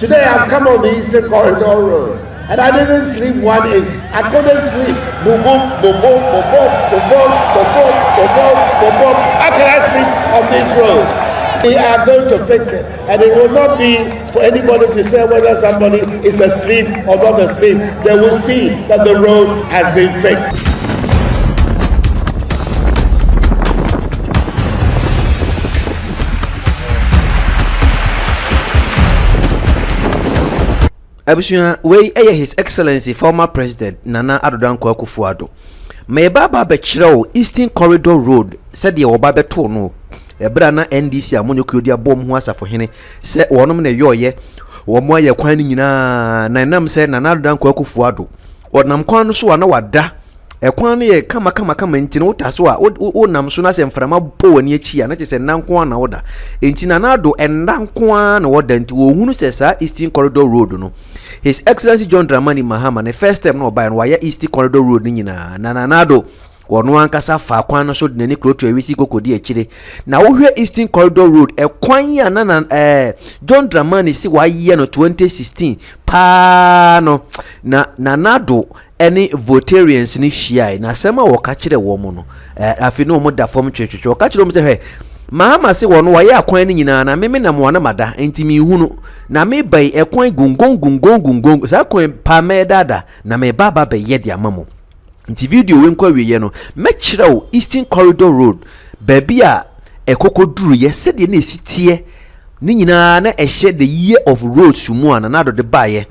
Today I've come on the Eastern Corridor Road and I didn't sleep 1 inch. I couldn't sleep. Boom, boom, boom, boom, boom, boom, boom, boom, boom, boom, boom, boom, boom, boom. How can I sleep on these roads? We are going to fix it, and it will not be for anybody to say whether somebody is asleep or not asleep. They will see that the road has been fixed. Abusua wey His Excellency former President Nana Addo Akufo-Addo. Me baba be chiro Eastern Corridor Road said ye oba beto no. Ebra na NDC amonyokuo dia bom ho asafo hene se wonom na yoye wo mo aye kwan ni nyina na nam se Nana Addo Akufo-Addo. Wonam kwan no so wa na wada ekwan no ye kama ntine utaso a wonam so na se mframa po wani achi a na che se nanko na woda enti Nana Addo endanko na woda enti wo hunu se sa Eastern Corridor Road no. His Excellency John Dramani Mahama the first time no buy no wire Eastern Corridor Road ni nyina Nana Addo wono ankasa fa kwan no so de nani kroto ewisi kokodi akire na wo hwe Eastern Corridor Road ekwan ya na John Dramani si waye no 2016 pa no na Nana Addo any Voltarians ni hia na sema wo ka kire wo mo no afi no mo da form twetwetwe wo ka kire mo se hwe Mahama se wono waye akwan ni nyina na meme na mo na mada enti mi hunu na me bai ekwan gungon sa kwan pa me dada na me baba be ye dia mamo nti video we nkwa wiye no me kire wo Eastern Corridor Road baby a ekokoduru ye se de na esitie ni nyina na ehye the year of roads mu ana na Addo de baye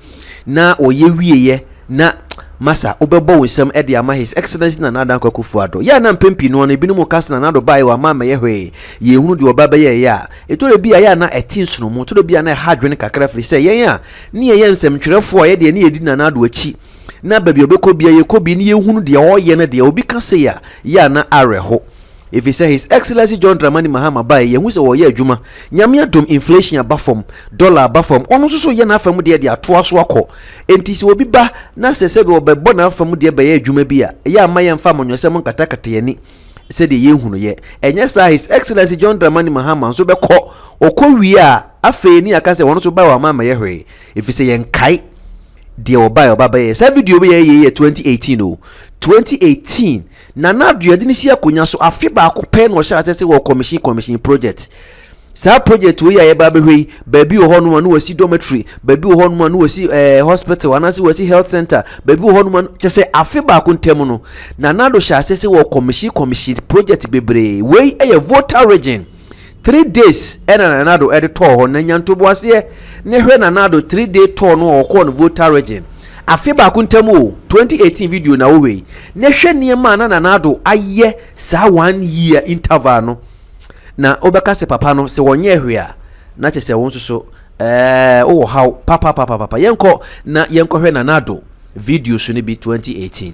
na oye wiye na masa obebo wisem e de ama His Excellency Nana Addo Akufo-Addo ya na mpempi no na ebinu mu kasa na Addo baye wa mama ye hwe ye hunu de obaba ye ya etore bia ya na etinsuno mu tore bia na hadwene kakra firi se ye ya ne ye nsem twerefo ye de ne yedi Nana Addo achi na baby obeko bia ye kobi ne ye hunu de oye na de obi kase ya na areho. If he say His Excellency John Dramani Mahama baye ye hu se wo ye adwuma nyame adom inflation abafom dollar abafom ono so ye na afam de atoa so akọ enti se obi ba na sese be obebo na afam de be ye adwuma bi a ye amaye mfa monyosem nkatakata yani se de ye hunu ye enye sa His Excellency John Dramani Mahama so be kọ okọwi a afa ni aka se wono so ba wa mama ye hwe if he say ye nkai de oba ye sa video be ye 2018 o 2018 Nana Addo yadi ni sia konya so afi ba ko pen wo sha se wo commission project sa project we ya ba behwe baby wo hono no wasi dormitory baby wo hono no wasi hospital anasi wasi health center baby wo hono che se afi ba ko ntem no Nana Addo sha se wo commission project bebre we e Volta region 3 days Nana Addo editor ho na nyanto bo ase ne hwe Nana Addo 3 day tour no o ko no Volta region afi ba ko ntem o 2018 video na we ne hwe niema na Nana Addo aye sa 1 year interval no na obeka se papa no se wonye hwe a na che se won so o how papa yenko hwe Nana Addo video so ne bi 2018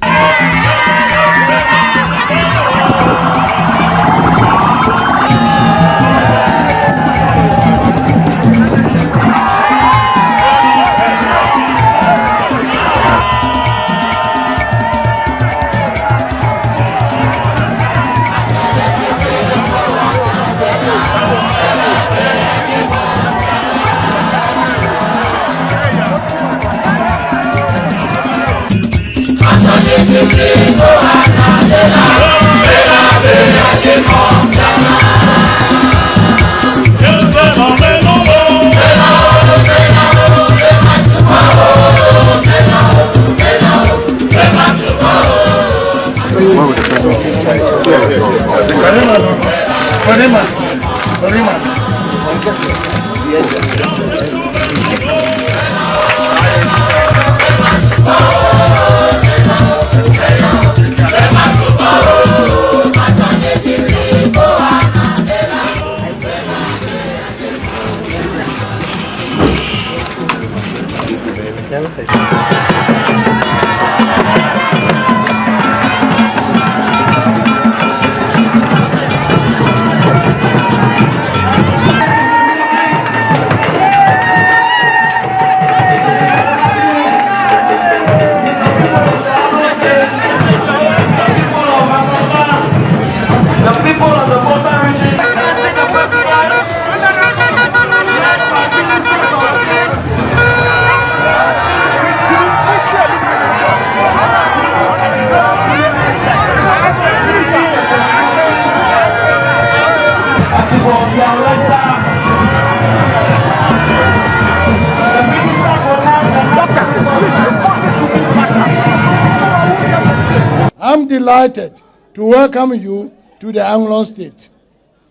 am delighted to welcome you to the Anglon State.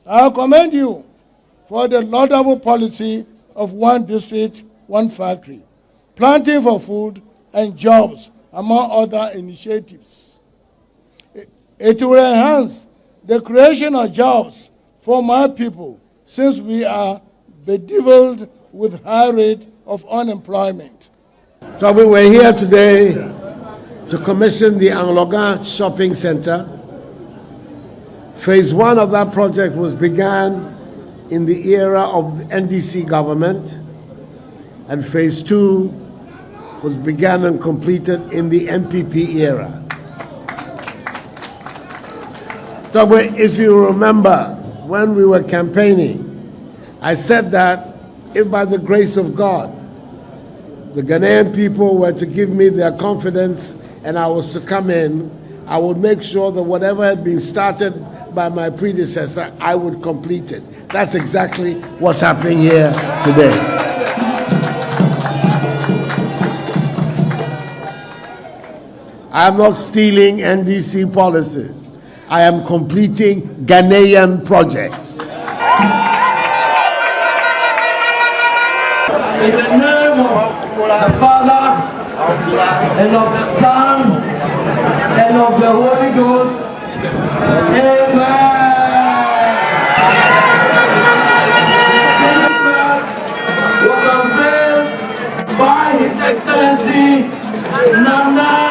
I commend you for the laudable policy of one district, one factory, planting for food and jobs, among other initiatives. It will enhance the creation of jobs for my people, since we are bedeviled with high rate of unemployment. So we're here today to commission the Angloga Shopping Center. Phase 1 of that project was begun in the era of the NDC government, and phase 2 was begun and completed in the MPP era. So if you remember, when we were campaigning, I said that if by the grace of God, the Ghanaian people were to give me their confidence and I was to come in, I would make sure that whatever had been started by my predecessor, I would complete it. That's exactly what's happening here today. I am not stealing NDC policies. I am completing Ghanaian projects. In the name of the Father, and of the Son, and of the Holy Ghost, amen. Was unveiled by His Excellency Nana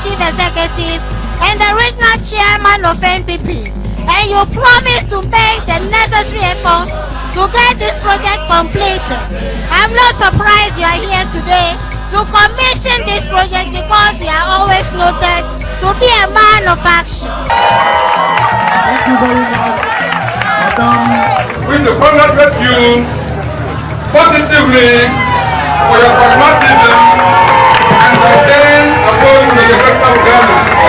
Chief Executive and the Regional Chairman of NPP, and you promise to make the necessary efforts to get this project completed. I'm not surprised you are here today to commission this project because you are always noted to be a man of action. Thank you very much, Madam. We to congratulate you positively for your pragmatism and sustain approach to the universal government.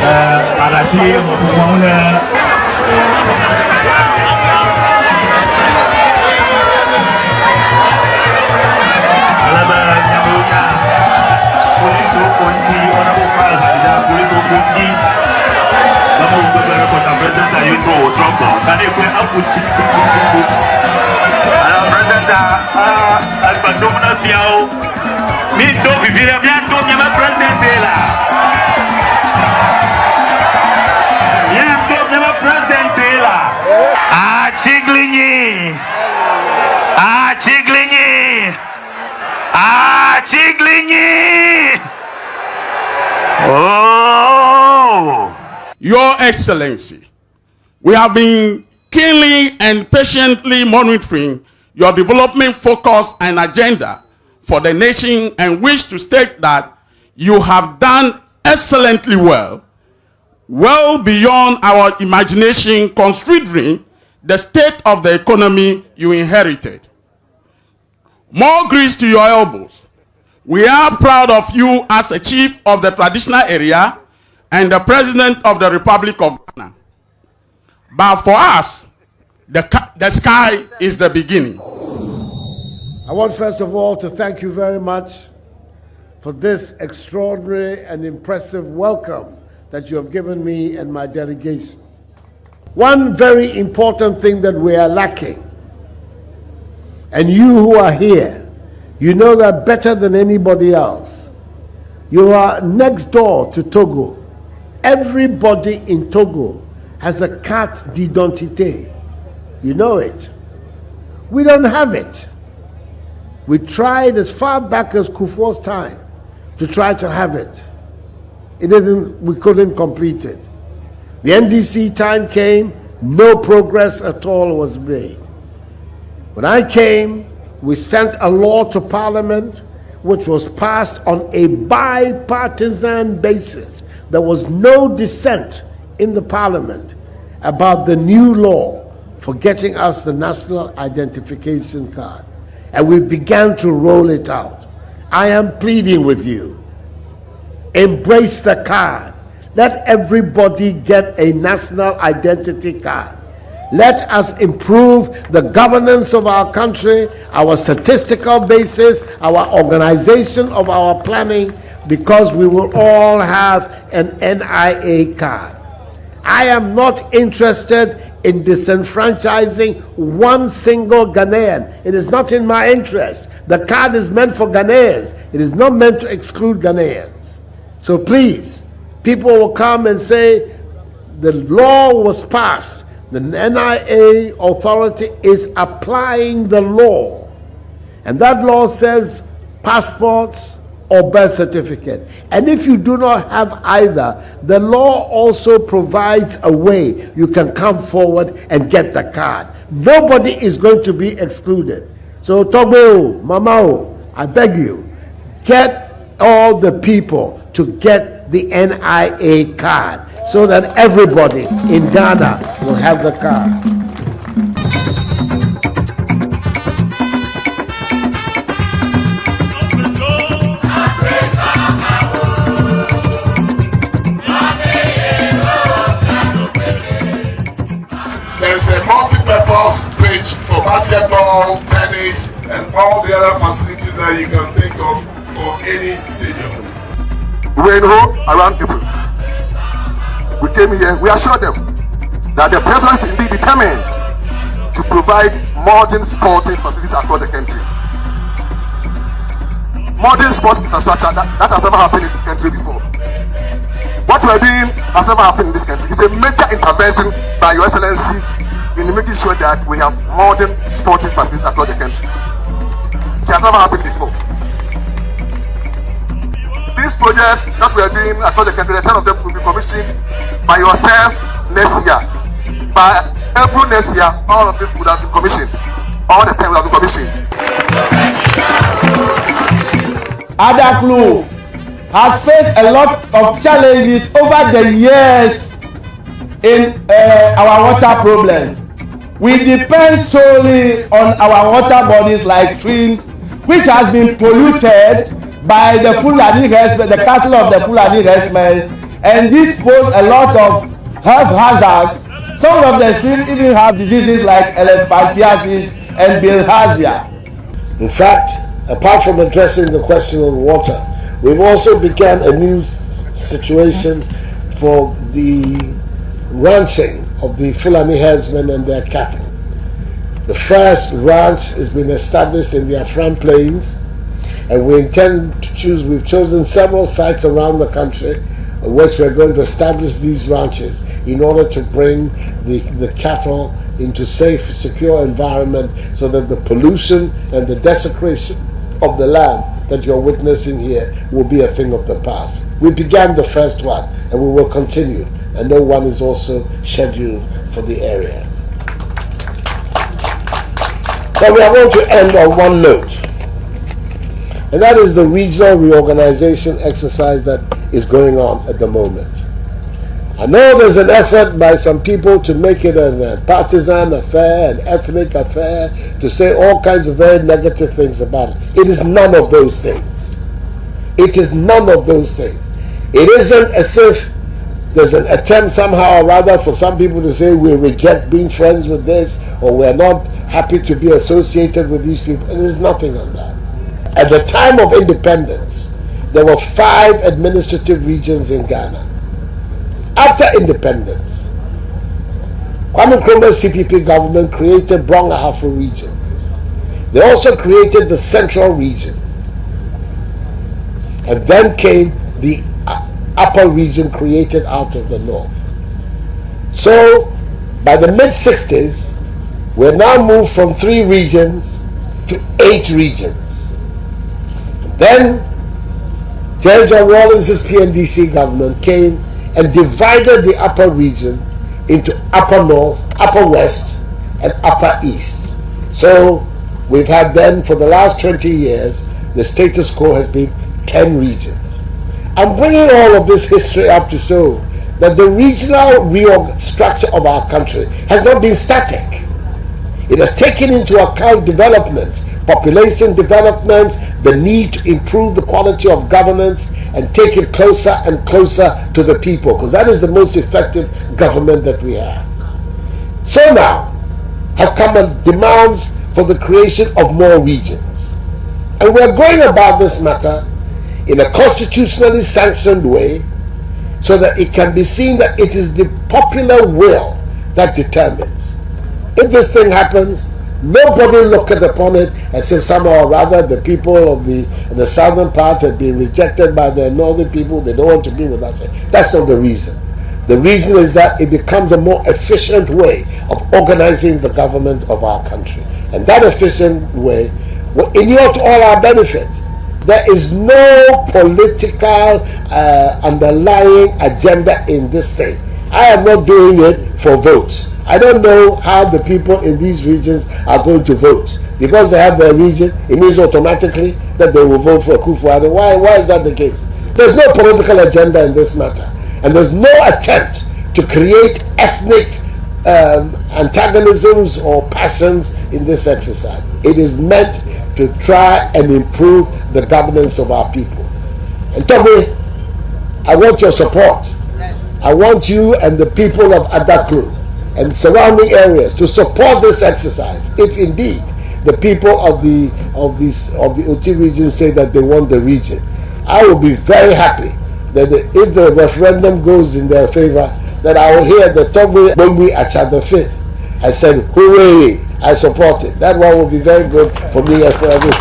Makasih semuanya. Polisi kunci orang bukan saja polisi kunci. Kamu beberapa kota presiden itu Trump. Kan itu aku cip. Ada presiden Albandum Nafiau. Mito vivira bianco minha presidente lá. Bianco minha presidente lá. Chiglinyi. Oh. Your Excellency, we have been keenly and patiently monitoring your development focus and agenda for the nation and wish to state that you have done excellently well beyond our imagination considering the state of the economy you inherited. More grease to your elbows. We are proud of you as a chief of the traditional area and the president of the Republic of Ghana. But for us, the sky is the beginning. I want first of all to thank you very much for this extraordinary and impressive welcome that you have given me and my delegation. One very important thing that we are lacking, and you who are here, you know that better than anybody else. You are next door to Togo. Everybody in Togo has a carte d'identité. You know it. We don't have it. We tried as far back as Kufuor's time to try to have it. We couldn't complete it. The NDC time came, no progress at all was made. When I came, we sent a law to Parliament which was passed on a bipartisan basis. There was no dissent in the Parliament about the new law for getting us the national identification card. And we began to roll it out. I am pleading with you. Embrace the card. Let everybody get a national identity card. Let us improve the governance of our country, our statistical basis, our organization of our planning, because we will all have an NIA card. I am not interested in disenfranchising one single Ghanaian. It is not in my interest. The card is meant for Ghanaians. It is not meant to exclude Ghanaians. So please, people will come and say the law was passed. The NIA authority is applying the law. And that law says passports or birth certificate. And if you do not have either, the law also provides a way you can come forward and get the card. Nobody is going to be excluded. So Togo, Mamao, I beg you, get all the people to get the NIA card so that everybody in Ghana will have the card. There's a multi-purpose pitch for basketball, tennis, and all the other facilities that you can think of for any stadium. We know around April. We came here, we assured them that the president is indeed determined to provide modern sporting facilities across the country. Modern sports infrastructure that has never happened in this country before. What we are doing has never happened in this country. It's a major intervention by Your Excellency in making sure that we have modern sporting facilities across the country. It has never happened before. These projects that we are doing across the country, the 10 of them will be commissioned by yourself next year. By April next year, all of it would have been commissioned. All the 10 will have been commissioned. Addo has faced a lot of challenges over the years in our water problems. We depend solely on our water bodies like streams, which has been polluted by the Fulani herdsmen, the cattle of the Fulani herdsmen, and this poses a lot of health hazards. Some of the streams even have diseases like elephantiasis and bilharzia. In fact, apart from addressing the question of water, we've also begun a new situation for the ranching of the Fulani herdsmen and their cattle. The first ranch has been established in the Afram Plains, and we intend to we've chosen several sites around the country in which we're going to establish these ranches in order to bring the cattle into safe, secure environment so that the pollution and the desecration of the land that you're witnessing here will be a thing of the past. We began the first one and we will continue, and no one is also scheduled for the area. But we are going to end on one note, and that is the regional reorganization exercise that is going on at the moment. I know there's an effort by some people to make it a partisan affair, an ethnic affair, to say all kinds of very negative things about it. It is none of those things. It is none of those things. It isn't as if there's an attempt somehow or rather for some people to say we reject being friends with this, or we're not happy to be associated with these people. It is nothing on that. At the time of independence, there were 5 administrative regions in Ghana. After independence, Kwame Nkrumah's CPP government created Brong Ahafo region. They also created the Central region. And then came the Upper region created out of the North. So, by the mid-60s, we're now moved from 3 regions to 8 regions. And then, Jerry John Rawlings' PNDC government came and divided the Upper region into Upper North, Upper West, and Upper East. So, we've had then, for the last 20 years, the status quo has been 10 regions. I'm bringing all of this history up to show that the regional reorg structure of our country has not been static. It has taken into account developments, population developments, the need to improve the quality of governance and take it closer and closer to the people, because that is the most effective government that we have. So now have come demands for the creation of more regions. And we're going about this matter in a constitutionally sanctioned way so that it can be seen that it is the popular will that determines. If this thing happens, nobody look upon it as if somehow or rather the people of the southern part have been rejected by the northern people, they don't want to be with us. That's not the reason. The reason is that it becomes a more efficient way of organizing the government of our country. And that efficient way will inure to all our benefit. There is no political underlying agenda in this thing. I am not doing it for votes. I don't know how the people in these regions are going to vote. Because they have their region, it means automatically that they will vote for Akufo-Addo. Why is that the case? There's no political agenda in this matter. And there's no attempt to create ethnic antagonisms or passions in this exercise. It is meant to try and improve the governance of our people. And Toby, I want your support. Yes. I want you and the people of Addo and surrounding areas to support this exercise. If indeed the people of the OT region say that they want the region, I will be very happy that if the referendum goes in their favor, that I will hear the Toby Bongui Achado 5th. I said, hooray, I support it. That one will be very good for me and for everyone.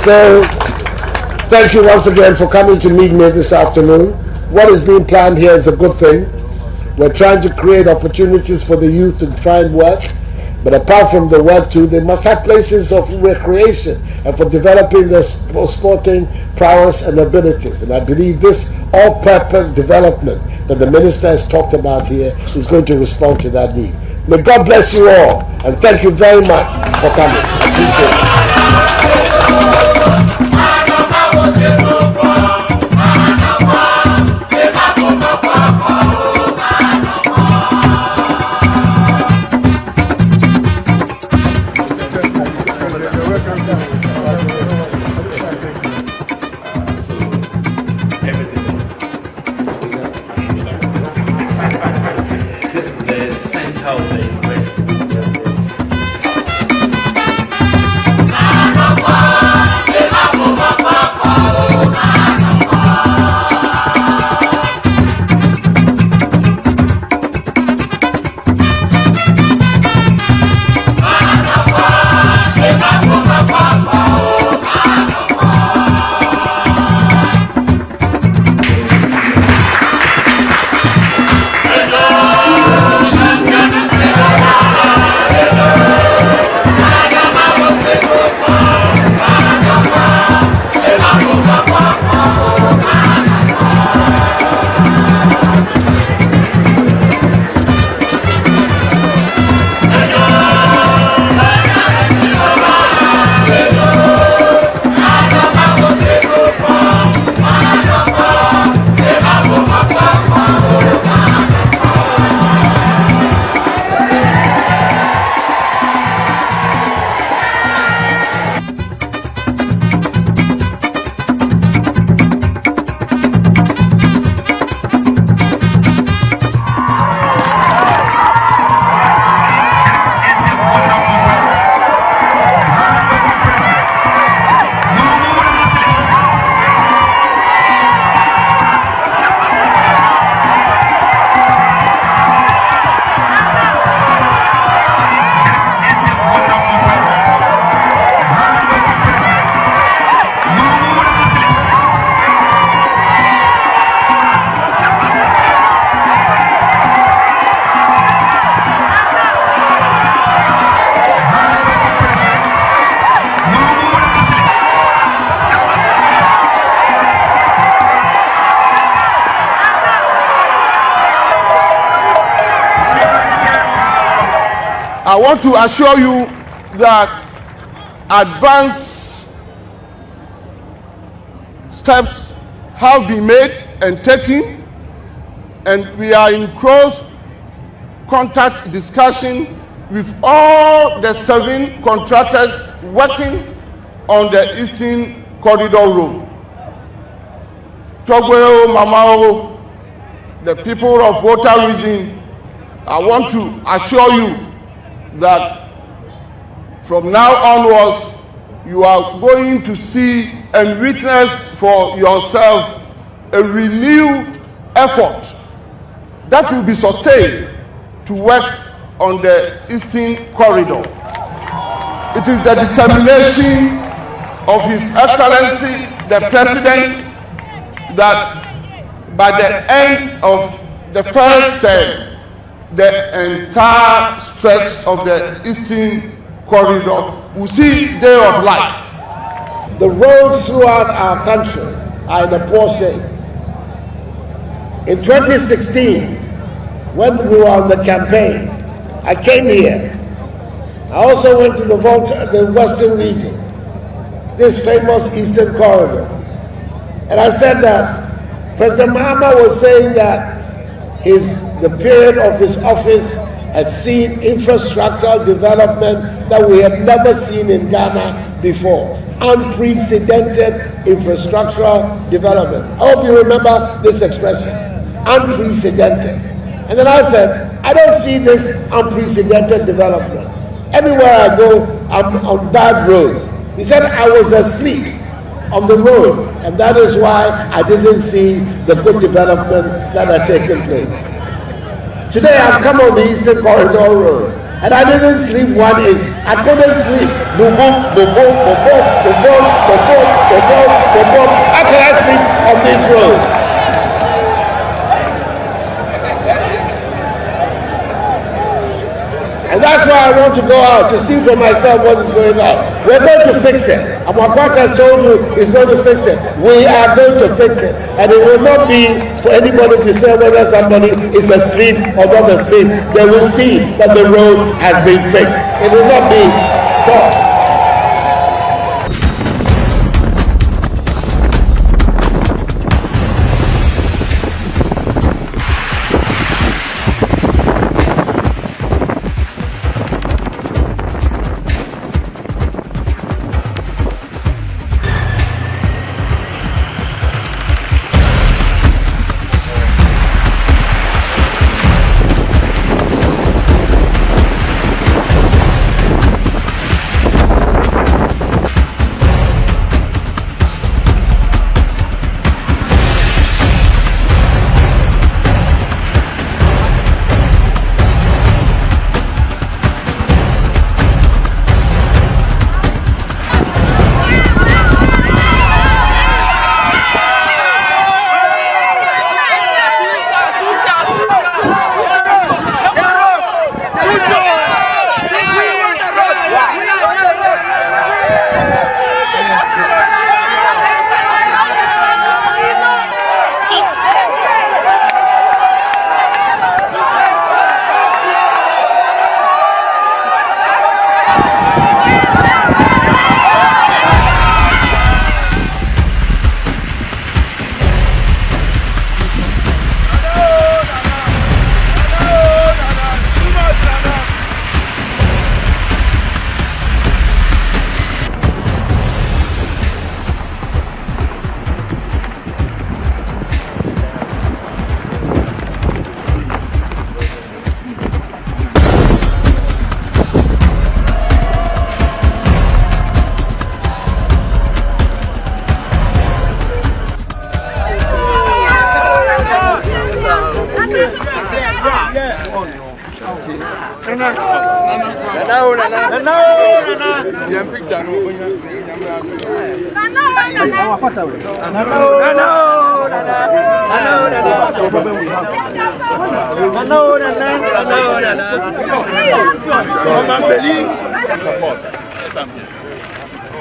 So, thank you once again for coming to meet me this afternoon. What is being planned here is a good thing. We're trying to create opportunities for the youth to find work. But apart from the work too, they must have places of recreation and for developing their sporting prowess and abilities. And I believe this all-purpose development that the minister has talked about here is going to respond to that need. May God bless you all, and thank you very much for coming. Appreciate it. Everything. I want to assure you that advanced steps have been made and taken, and we are in close contact discussion with all the 7 contractors working on the Eastern Corridor Road. Togweo, Mamao, the people of Volta region, I want to assure you that from now onwards, you are going to see and witness for yourself a renewed effort that will be sustained to work on the Eastern Corridor. It is the determination of His Excellency, the President, that by the end of the first term, the entire stretch of the Eastern Corridor will see day of light. The roads throughout our country are in a poor shape. In 2016, when we were on the campaign, I came here. I also went to the Volta, the Western region, this famous Eastern Corridor. And I said that President Mahama was saying that the period of his office had seen infrastructural development that we had never seen in Ghana before. Unprecedented infrastructural development. I hope you remember this expression, unprecedented. And then I said, I don't see this unprecedented development. Everywhere I go, I'm on bad roads. He said I was asleep on the road, and that is why I didn't see the good development that had taken place. Today I've come on the Eastern Corridor Road, and I didn't sleep 1 inch. I couldn't sleep. Boom, boom, boom, boom, boom, boom, boom, boom, boom, boom, boom, boom, boom, boom. How can I sleep on these roads? And that's why I want to go out to see for myself what is going on. We're going to fix it. And what God has told you is going to fix it. We are going to fix it. And it will not be for anybody to say whether somebody is asleep or not asleep. They will see that the road has been fixed. It will not be thought.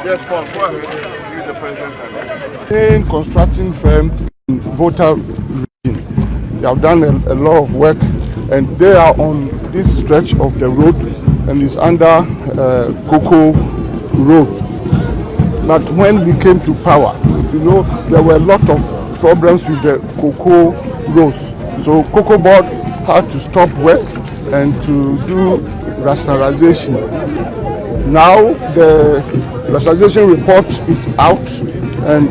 Yes, Paul, go ahead. Use the president. Main constructing firm in Volta region. They have done a lot of work, and they are on this stretch of the road and it's under cocoa roads. But when we came to power, there were a lot of problems with the cocoa roads. So Cocoa Board had to stop work and to do rationalization. Now the rationalization report is out, and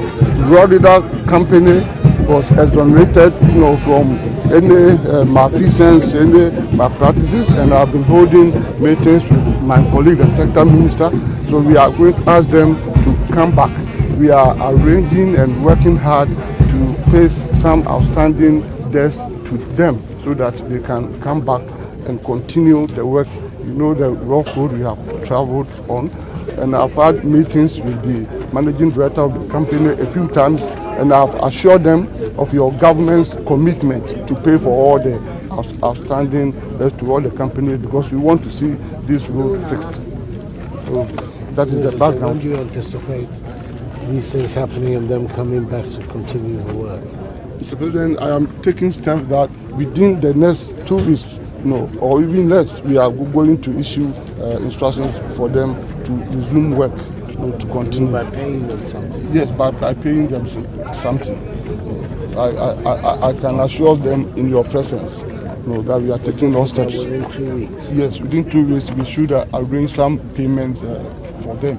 Rodida company was exonerated, from any malfeasance, any malpractices, and I've been holding meetings with my colleague, the sector minister. So we are going to ask them to come back. We are arranging and working hard to pay some outstanding debts to them so that they can come back and continue the work. The rough road we have traveled on, and I've had meetings with the managing director of the company a few times, and I've assured them of your government's commitment to pay for all the outstanding debts to all the companies, because we want to see this road fixed. So that is the background. When do you anticipate these things happening and them coming back to continue the work? Mr. President, I am taking steps that within the next 2 weeks, or even less, we are going to issue instructions for them to resume work, to continue. By paying them something? Yes, by paying them something. I can assure them in your presence that we are taking those steps. Within 2 weeks? Yes, within 2 weeks we should arrange some payments for them.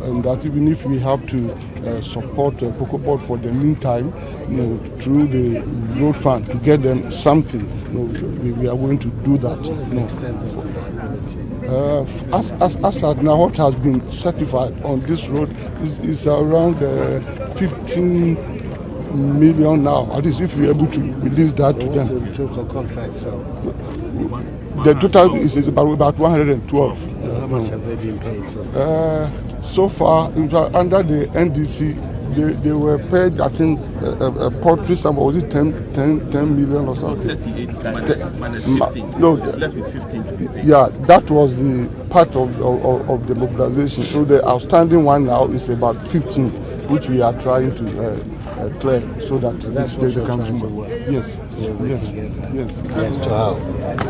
And that even if we have to support Cocoa Board for the meantime, through the road fund to get them something, we are going to do that. What is the extent of the liability? As at now, what has been certified on this road is around 15 million now. At least if we are able to release that to them. What's the total contract sell? The total is about 112. And how much have they been paid so far? So far, under the NDC, they were paid, I think, a poultry sum, was it 10 million or something? 38 minus 15. No, it's left with 15 to be paid. Yeah, that was the part of the mobilization. So the outstanding one now is about 15, which we are trying to clear so that they come to work. Yes, yes.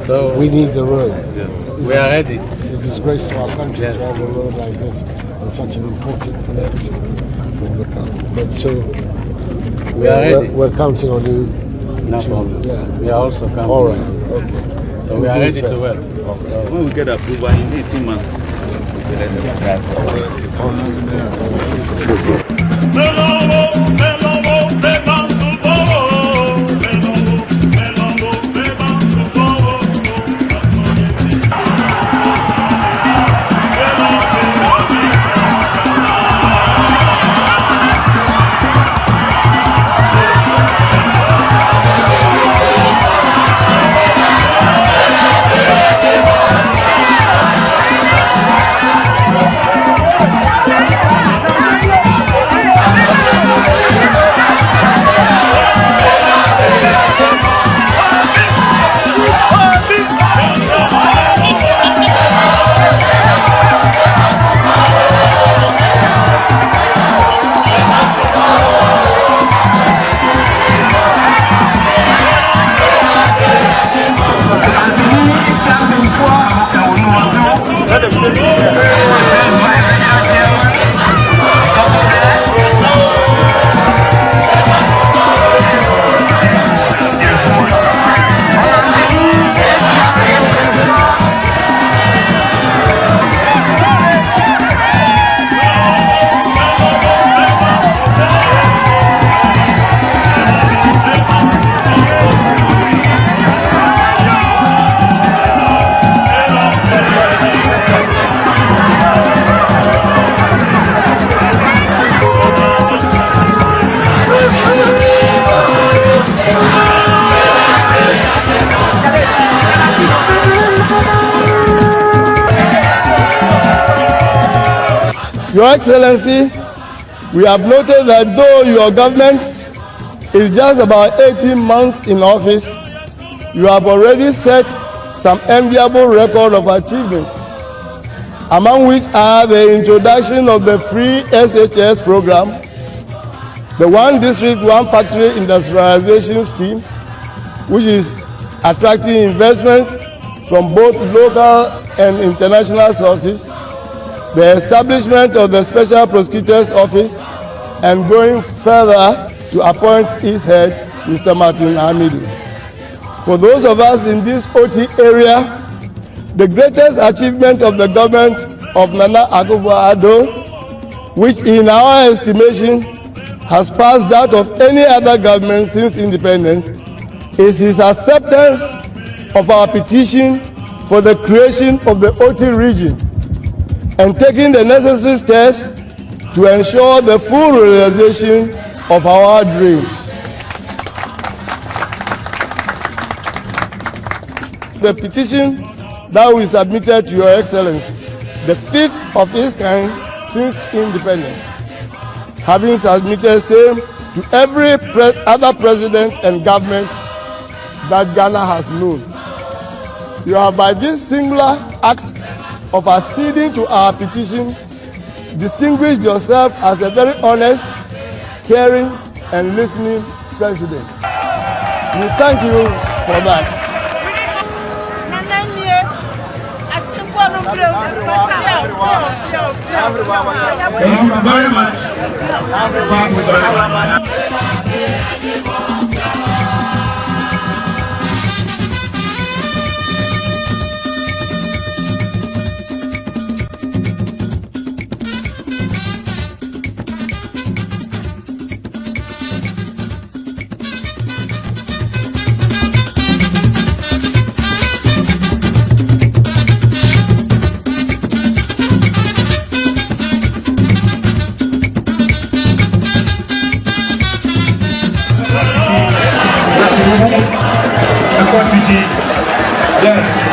So we need the road. Yeah. We are ready. It's a disgrace to our country to have a road like this on such an important project from the country. But so we are ready. We're counting on you. No problem. Yeah. We are also counting. All right. Okay. So we are ready to work. Okay. When we get approval in 18 months, we'll be ready to drive. Your Excellency, we have noted that though your government is just about 18 months in office, you have already set some enviable record of achievements, among which are the introduction of the free SHS program, the One District, One Factory industrialization scheme, which is attracting investments from both local and international sources, the establishment of the Special Prosecutor's Office, and going further to appoint its head, Mr. Martin Hamidu. For those of us in this OT area, the greatest achievement of the government of Nana Akufo-Addo, which in our estimation has passed that of any other government since independence, is his acceptance of our petition for the creation of the OT region and taking the necessary steps to ensure the full realization of our dreams. The petition that we submitted to Your Excellency, the fifth of its kind since independence, having submitted same to every other president and government that Ghana has known. You have, by this singular act of acceding to our petition, distinguished yourself as a very honest, caring, and listening president. We thank you for that. Thank you very much. Thank you very much. Yes.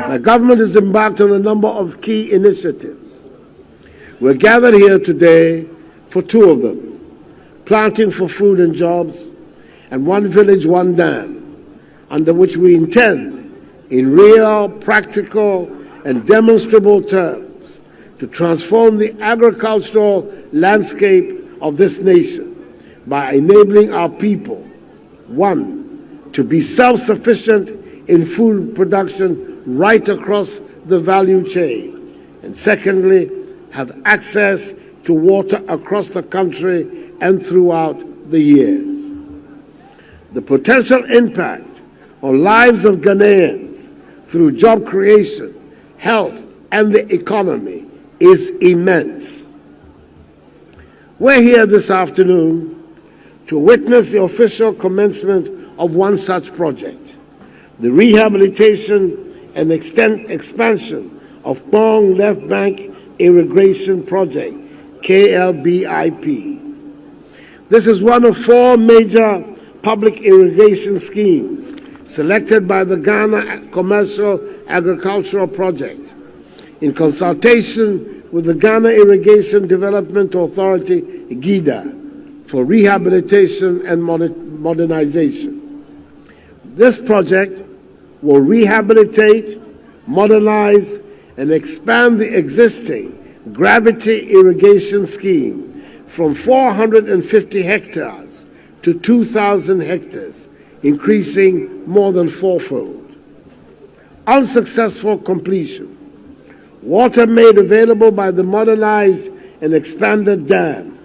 The government has embarked on a number of key initiatives. We're gathered here today for two of them: planting for food and jobs, and One Village, One Dam, under which we intend, in real, practical, and demonstrable terms, to transform the agricultural landscape of this nation by enabling our people, one, to be self-sufficient in food production right across the value chain, and secondly, have access to water across the country and throughout the years. The potential impact on lives of Ghanaians through job creation, health, and the economy is immense. We're here this afternoon to witness the official commencement of one such project, the rehabilitation and expansion of Bong Left Bank Irrigation Project, KLBIP. This is one of four major public irrigation schemes selected by the Ghana Commercial Agricultural Project in consultation with the Ghana Irrigation Development Authority, GIDA, for rehabilitation and modernization. This project will rehabilitate, modernize, and expand the existing gravity irrigation scheme from 450 hectares to 2,000 hectares, increasing more than fourfold. Unsuccessful completion. Water made available by the modernized and expanded dam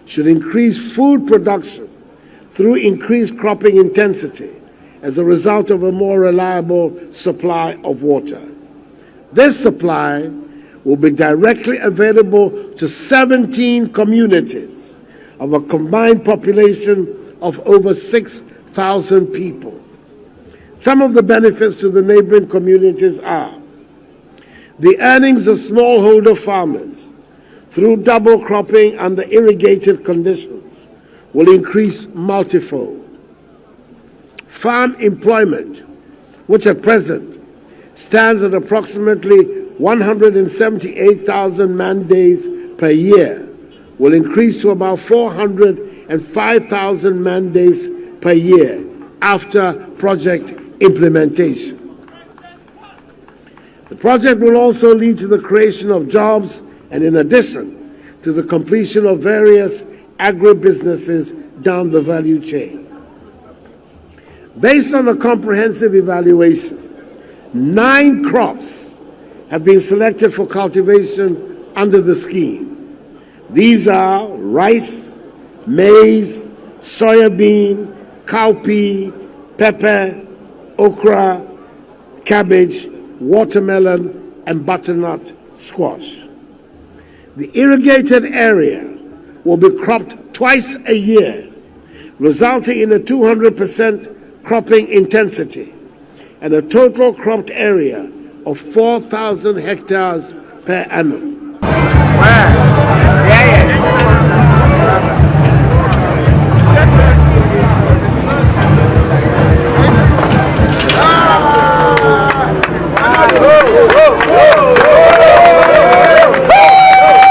should increase food production through increased cropping intensity as a result of a more reliable supply of water. This supply will be directly available to 17 communities of a combined population of over 6,000 people. Some of the benefits to the neighboring communities are the earnings of smallholder farmers through double cropping under irrigated conditions will increase multifold. Farm employment, which at present stands at approximately 178,000 man-days per year, will increase to about 405,000 man-days per year after project implementation. The project will also lead to the creation of jobs and, in addition, to the completion of various agribusinesses down the value chain. Based on a comprehensive evaluation, 9 crops have been selected for cultivation under the scheme. These are rice, maize, soybean, cowpea, pepper, okra, cabbage, watermelon, and butternut squash. The irrigated area will be cropped twice a year, resulting in a 200% cropping intensity and a total cropped area of 4,000 hectares per annum.